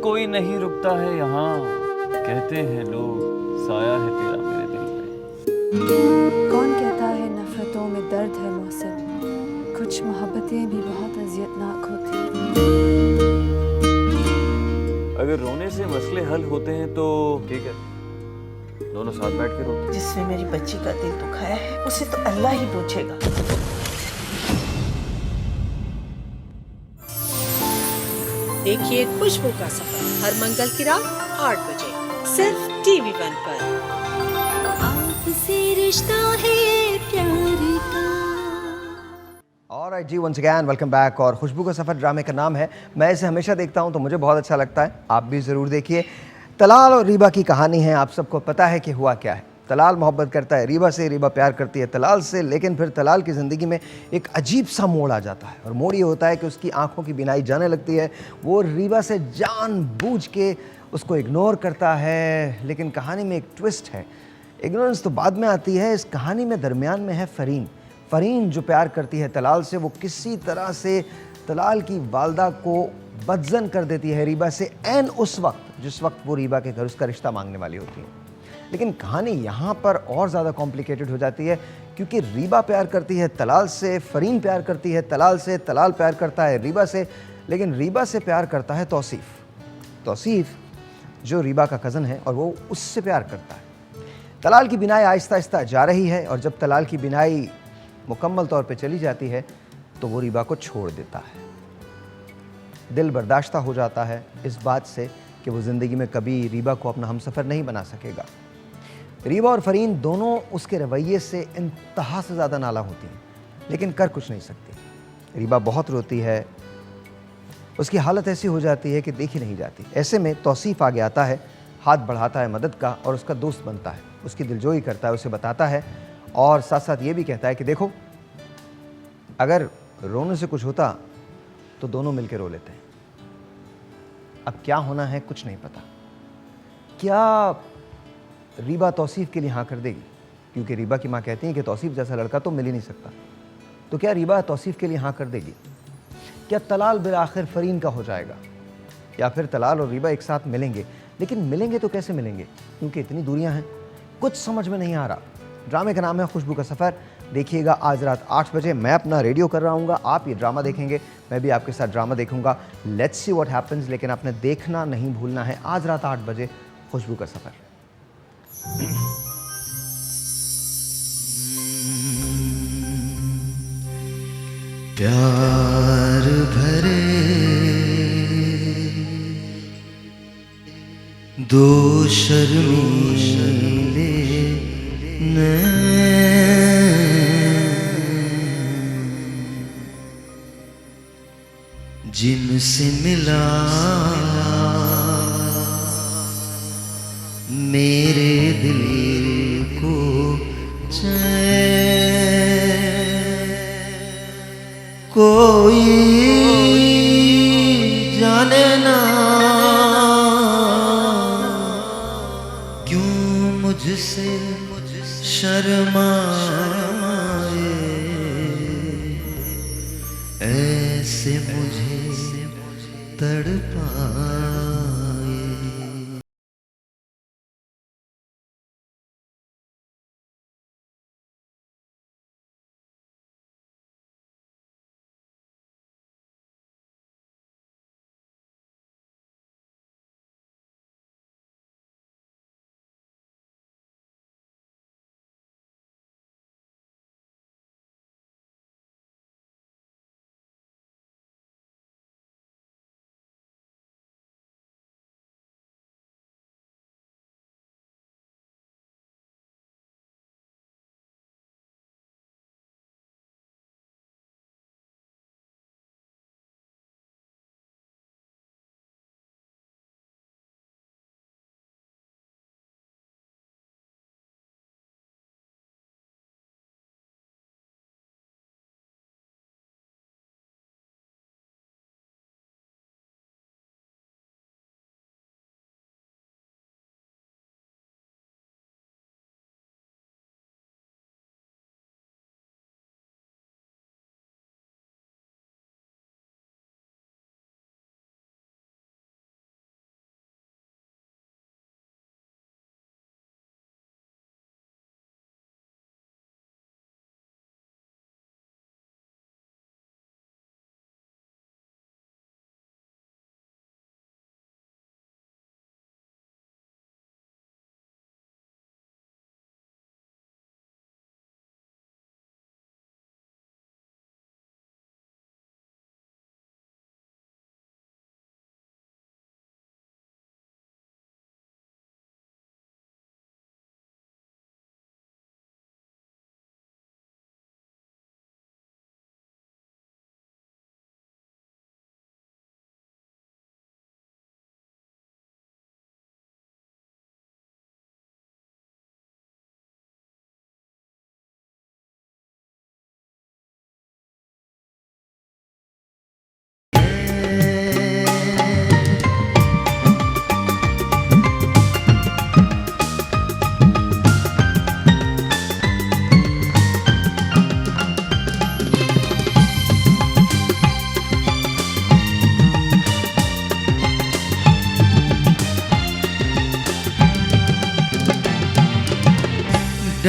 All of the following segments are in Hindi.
कोई नहीं रुकता है यहाँ, कहते हैं लोग साया है तेरा मेरे दिल पे। कौन कहता है नफरतों में दर्द है मौसम, कुछ मोहब्बतें भी बहुत अजियतनाक होती हैं। अगर रोने से मसले हल होते हैं तो ठीक है, दोनों साथ बैठ के रोते हैं। जिसने मेरी बच्ची का दिल दुखाया है उसे तो अल्लाह ही पूछेगा। देखिए खुशबू का सफर हर मंगल की रात 8 बजे सिर्फ TV1 पर। आपसे रिश्ता है प्यार का। ऑलराइट जी, वंस अगैन वेलकम बैक। और खुशबू का सफ़र ड्रामे का नाम है। मैं इसे हमेशा देखता हूं तो मुझे बहुत अच्छा लगता है, आप भी ज़रूर देखिए। तलाल और रीबा की कहानी है, आप सबको पता है कि हुआ क्या है। तलाल मोहब्बत करता है रीबा से, रीबा प्यार करती है तलाल से, लेकिन फिर तलाल की ज़िंदगी में एक अजीब सा मोड़ आ जाता है। और मोड़ ये होता है कि उसकी आंखों की बिनाई जाने लगती है। वो रीबा से जानबूझ के उसको इग्नोर करता है। लेकिन कहानी में एक ट्विस्ट है। इग्नोरेंस तो बाद में आती है, इस कहानी में दरमियान में है फ़रीन। फ़रीन जो प्यार करती है तलाल से, वो किसी तरह से तलाल की वालदा को बदज़न कर देती है रीबा से, ऐन उस वक्त जिस वक्त वो रीबा के घर उसका रिश्ता मांगने वाली होती है। लेकिन कहानी यहाँ पर और ज़्यादा कॉम्प्लिकेटेड हो जाती है, क्योंकि रीबा प्यार करती है तलाल से, फ़रीन प्यार करती है तलाल से, तलाल प्यार करता है रीबा से, लेकिन रीबा से प्यार करता है तौसीफ़। तौसीफ़ जो रीबा का कज़न है और वो उससे प्यार करता है। तलाल की बिनाई आहिस्ता आहिस्ता जा रही है, और जब तलाल की बिनाई मुकम्मल तौर पे चली जाती है तो वो रीबा को छोड़ देता है। दिल बर्दाश्ता हो जाता है इस बात से कि वो ज़िंदगी में कभी रीबा को अपना हमसफ़र नहीं बना सकेगा। रीबा और फ़रीन दोनों उसके रवैये से इंतहा से ज़्यादा नाला होती हैं, लेकिन कर कुछ नहीं सकती। रीबा बहुत रोती है, उसकी हालत ऐसी हो जाती है कि देखी नहीं जाती। ऐसे में तौसीफ़ आगे आता है, हाथ बढ़ाता है मदद का, और उसका दोस्त बनता है, उसकी दिलजोई करता है, उसे बताता है, और साथ साथ ये भी कहता है कि देखो, अगर रोने से कुछ होता तो दोनों मिलकर रो लेते हैं। अब क्या होना है कुछ नहीं पता। क्या रीबा तौसीफ़ के लिए हाँ कर देगी? क्योंकि रीबा की माँ कहती है कि तौसीफ़ जैसा लड़का तो मिल ही नहीं सकता। तो क्या रीबा तौसीफ़ के लिए हाँ कर देगी? क्या तलाल बिल आखिर फ़रीन का हो जाएगा, या फिर तलाल और रीबा एक साथ मिलेंगे? लेकिन मिलेंगे तो कैसे मिलेंगे, क्योंकि इतनी दूरियां हैं, कुछ समझ में नहीं आ रहा। ड्रामे का नाम है खुशबू का सफ़र। देखिएगा आज रात 8 बजे। मैं अपना रेडियो कर रहा हूँ, आप ये ड्रामा देखेंगे, मैं भी आपके साथ ड्रामा देखूंगा। Let's see what happens. लेकिन आपने देखना नहीं भूलना है, आज रात 8 बजे खुशबू का सफ़र। प्यार भरे दो शर्मीले नैन, जिनसे मिला मेरे दिल को चैन। कोई जाने ना क्यों मुझसे शर्माए, ऐसे मुझे तड़पा।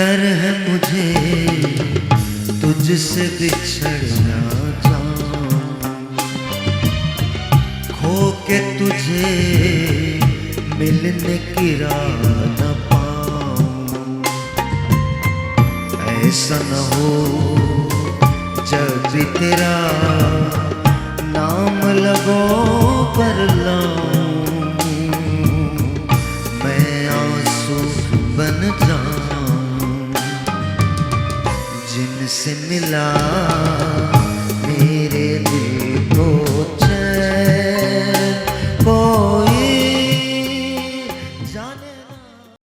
डर है मुझे तुझसे बिछड़ ना जाऊं, खो के तुझे मिलने की राह न पाऊं। ऐसा न हो जब भी तेरा नाम लगों पर लाऊं, मैं आंसू बन जाऊं। जिनसे मिला मेरे दिल को